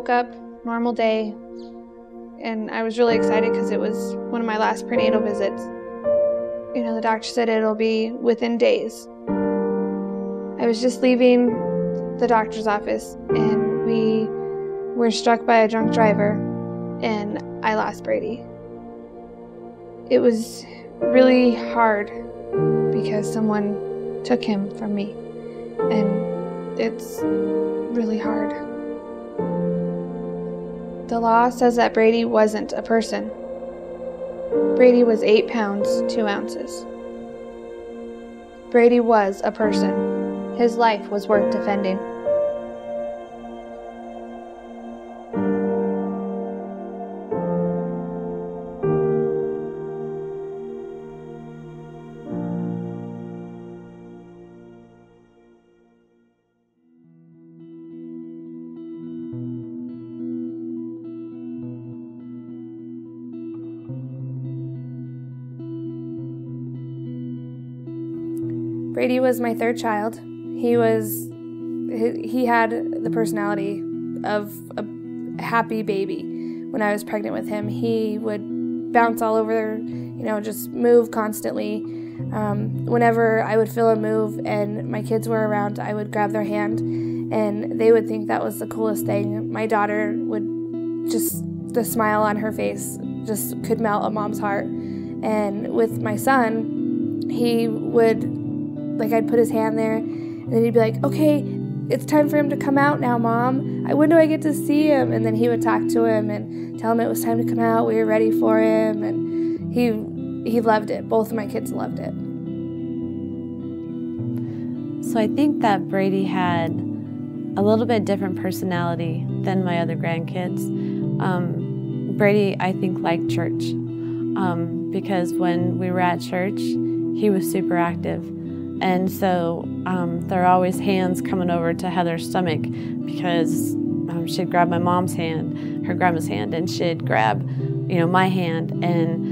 woke up, normal day, and I was really excited because it was one of my last prenatal visits. You know, the doctor said it'll be within days. I was just leaving the doctor's office, and we were struck by a drunk driver, and I lost Brady. It was really hard because someone took him from me, and it's really hard. The law says that Brady wasn't a person. Brady was 8 pounds, 2 ounces. Brady was a person. His life was worth defending. Brady was my third child. He had the personality of a happy baby. When I was pregnant with him, he would bounce all over, just move constantly. Whenever I would feel a move and my kids were around, I would grab their hand, and they would think that was the coolest thing. My daughter would the smile on her face just could melt a mom's heart. And with my son, he would, I'd put his hand there, and then he'd be like, okay, it's time for him to come out now, Mom. When do I get to see him? And then he would talk to him and tell him it was time to come out. We were ready for him, and he loved it. Both of my kids loved it. So I think that Brady had a little bit different personality than my other grandkids. Brady, I think, liked church because when we were at church, he was super active. And so there are always hands coming over to Heather's stomach because she'd grab my mom's hand, her grandma's hand, and she'd grab, my hand. And,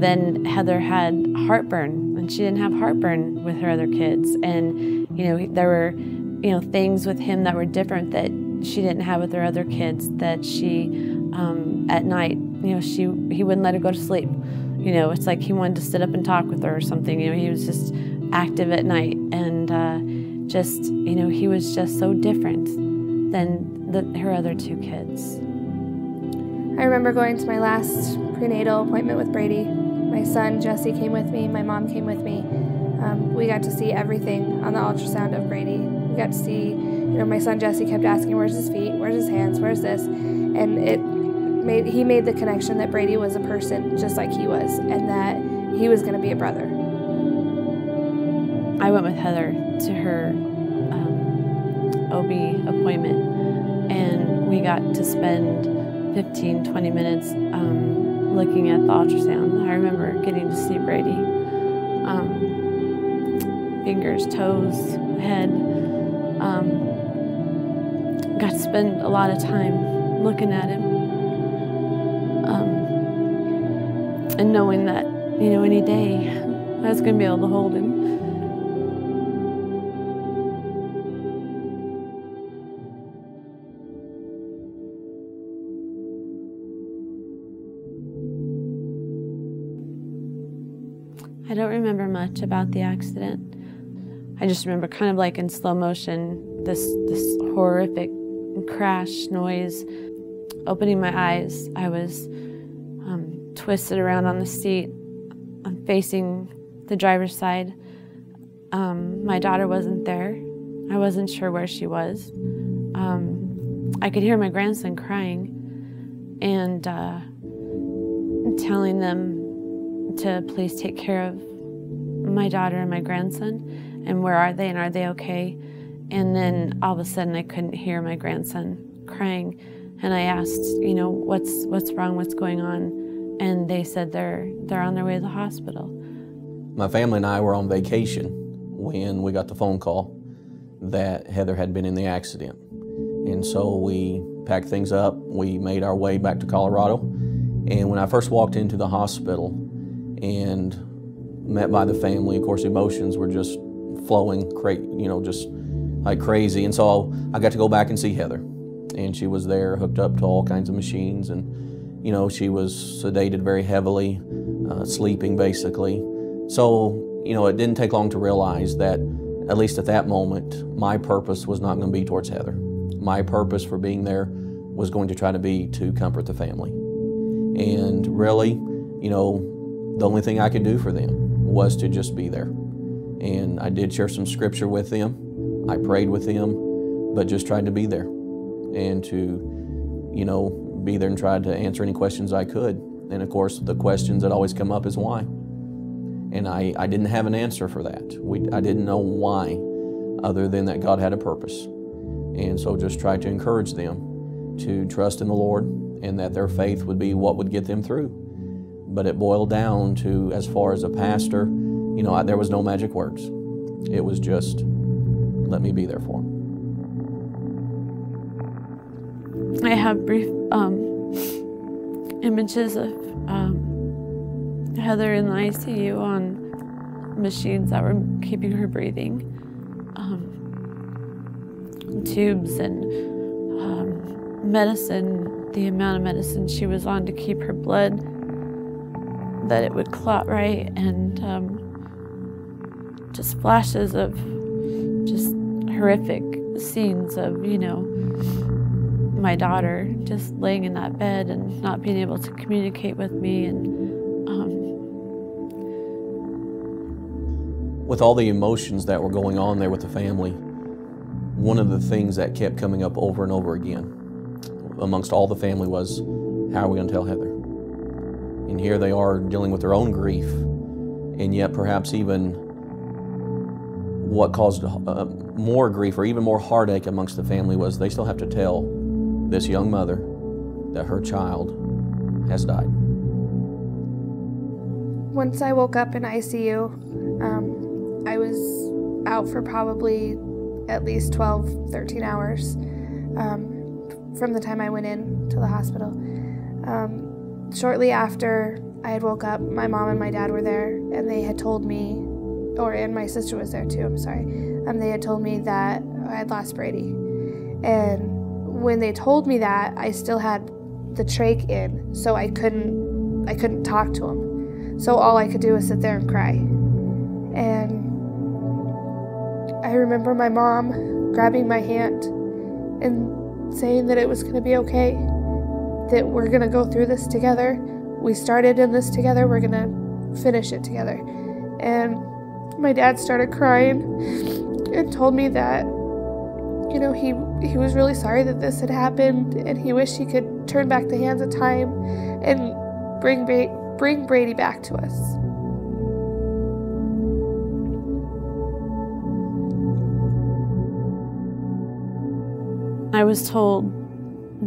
then Heather had heartburn, and she didn't have heartburn with her other kids. And, there were, things with him that were different that she didn't have with her other kids, that she, at night, he wouldn't let her go to sleep. It's like he wanted to sit up and talk with her or something. He was just active at night, and he was just so different than her other 2 kids. I remember going to my last prenatal appointment with Brady. My son Jesse came with me. My mom came with me. We got to see everything on the ultrasound of Brady. We got to see, my son Jesse kept asking, "Where's his feet? Where's his hands? Where's this?" And he made the connection that Brady was a person just like he was, and that he was going to be a brother. I went with Heather to her OB appointment, and we got to spend 15-20 minutes looking at the ultrasound. I remember getting to see Brady. Fingers, toes, head. Got to spend a lot of time looking at him. And knowing that, any day I was going to be able to hold him. I don't remember much about the accident. I just remember kind of like in slow motion, this horrific crash noise. Opening my eyes, I was twisted around on the seat. I'm facing the driver's side. My daughter wasn't there. I wasn't sure where she was. I could hear my grandson crying and telling them to please take care of my daughter and my grandson, and where are they, and are they okay? And then all of a sudden I couldn't hear my grandson crying, and I asked, what's wrong, what's going on? And they said they're on their way to the hospital. My family and I were on vacation when we got the phone call that Heather had been in the accident. And so we packed things up, we made our way back to Colorado, and when I first walked into the hospital and met by the family, of course emotions were just flowing, just like crazy. And so I got to go back and see Heather. and she was there hooked up to all kinds of machines, and you know, she was sedated very heavily, sleeping basically. So, you know, it didn't take long to realize that, at least at that moment, my purpose was not going to be towards Heather. My purpose for being there was going to try to be to comfort the family. And really, you know, the only thing I could do for them was to just be there. And I did share some scripture with them. I prayed with them, but just tried to be there and to, you know, be there and tried to answer any questions I could. And of course, the questions that always come up is why. And I didn't have an answer for that. I didn't know why, other than that God had a purpose. And so just tried to encourage them to trust in the Lord and that their faith would be what would get them through. But it boiled down to, as far as a pastor, you know, there was no magic words. It was just, let me be there for them. I have brief images of Heather in the ICU on machines that were keeping her breathing, tubes and medicine, the amount of medicine she was on to keep her blood, that it would clot right, and just flashes of just horrific scenes of, you know, my daughter just laying in that bed and not being able to communicate with me. And with all the emotions that were going on there with the family, one of the things that kept coming up over and over again amongst all the family was, how are we going to tell Heather? And here they are dealing with their own grief, and yet perhaps even what caused more grief or even more heartache amongst the family was they still have to tell this young mother that her child has died. Once I woke up in ICU, I was out for probably at least 12, 13 hours from the time I went in to the hospital. Shortly after I had woke up, my mom and my dad were there, and they had told me, and my sister was there too, I'm sorry. They had told me that I had lost Brady. And when they told me that, I still had the trach in, so I couldn't talk to him. So all I could do was sit there and cry. And I remember my mom grabbing my hand and saying that it was going to be okay, that we're going to go through this together. We started in this together, we're going to finish it together. And my dad started crying and told me that, you know, he was really sorry that this had happened, and he wished he could turn back the hands of time and bring Brady back to us. I was told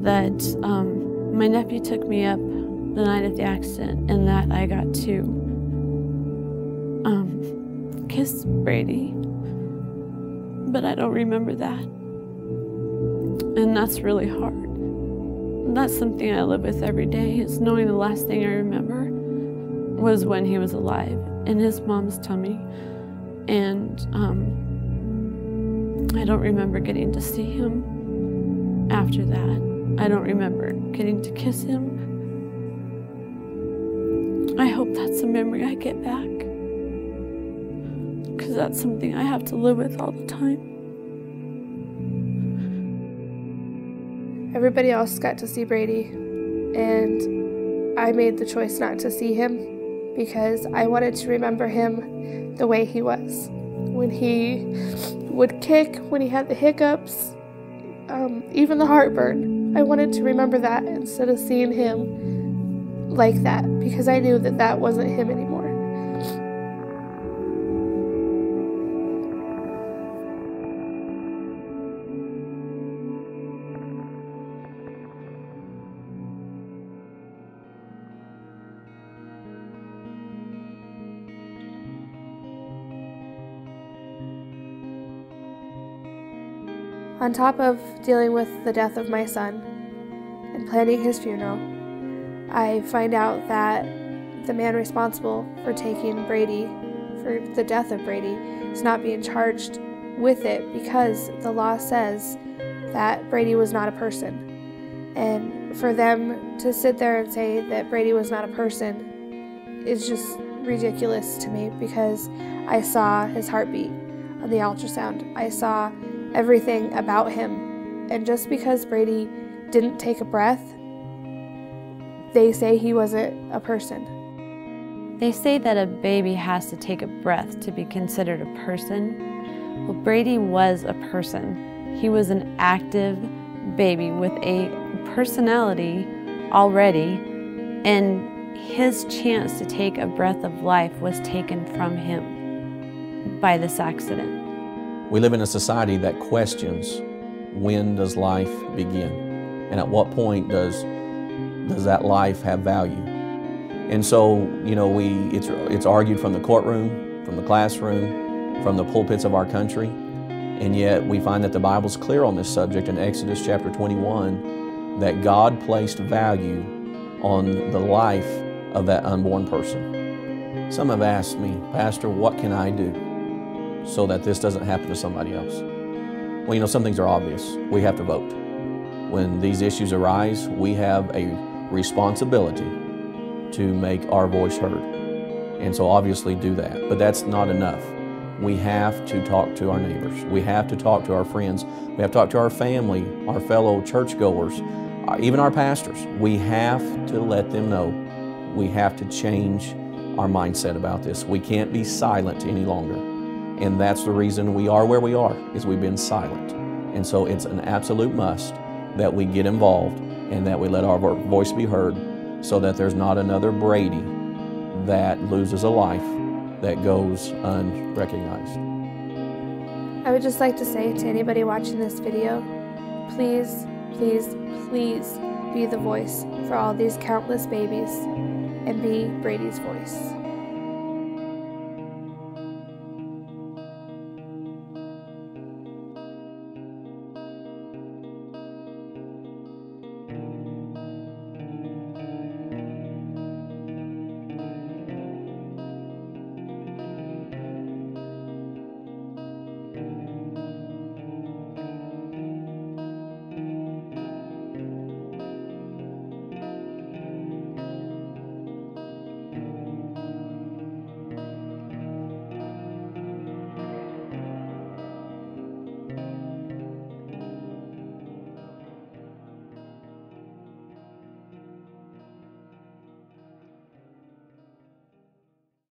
that my nephew took me up the night of the accident, and that I got to kiss Brady, but I don't remember that. And that's really hard. That's something I live with every day, is knowing the last thing I remember was when he was alive in his mom's tummy. And I don't remember getting to see him after that. I don't remember getting to kiss him. I hope that's a memory I get back, because that's something I have to live with all the time. Everybody else got to see Brady, and I made the choice not to see him because I wanted to remember him the way he was. When he would kick, when he had the hiccups, even the heartburn, I wanted to remember that instead of seeing him like that, because I knew that that wasn't him anymore. On top of dealing with the death of my son and planning his funeral, I find out that the man responsible for taking Brady, for the death of Brady, is not being charged with it because the law says that Brady was not a person. And for them to sit there and say that Brady was not a person is just ridiculous to me, because I saw his heartbeat on the ultrasound. I saw everything about him. And just because Brady didn't take a breath, they say he wasn't a person. They say that a baby has to take a breath to be considered a person. Well, Brady was a person. He was an active baby with a personality already, and his chance to take a breath of life was taken from him by this accident. We live in a society that questions, when does life begin? And at what point does that life have value? And so, you know, it's argued from the courtroom, from the classroom, from the pulpits of our country, and yet we find that the Bible's clear on this subject in Exodus chapter 21, that God placed value on the life of that unborn person. Some have asked me, Pastor, what can I do so that this doesn't happen to somebody else? Well, you know, some things are obvious. We have to vote. When these issues arise, we have a responsibility to make our voice heard. And so obviously do that. But that's not enough. We have to talk to our neighbors. We have to talk to our friends. We have to talk to our family, our fellow churchgoers, even our pastors. We have to let them know. We have to change our mindset about this. We can't be silent any longer. And that's the reason we are where we are, is we've been silent. And so it's an absolute must that we get involved and that we let our voice be heard, so that there's not another Brady that loses a life that goes unrecognized. I would just like to say to anybody watching this video, please, please, please be the voice for all these countless babies and be Brady's voice.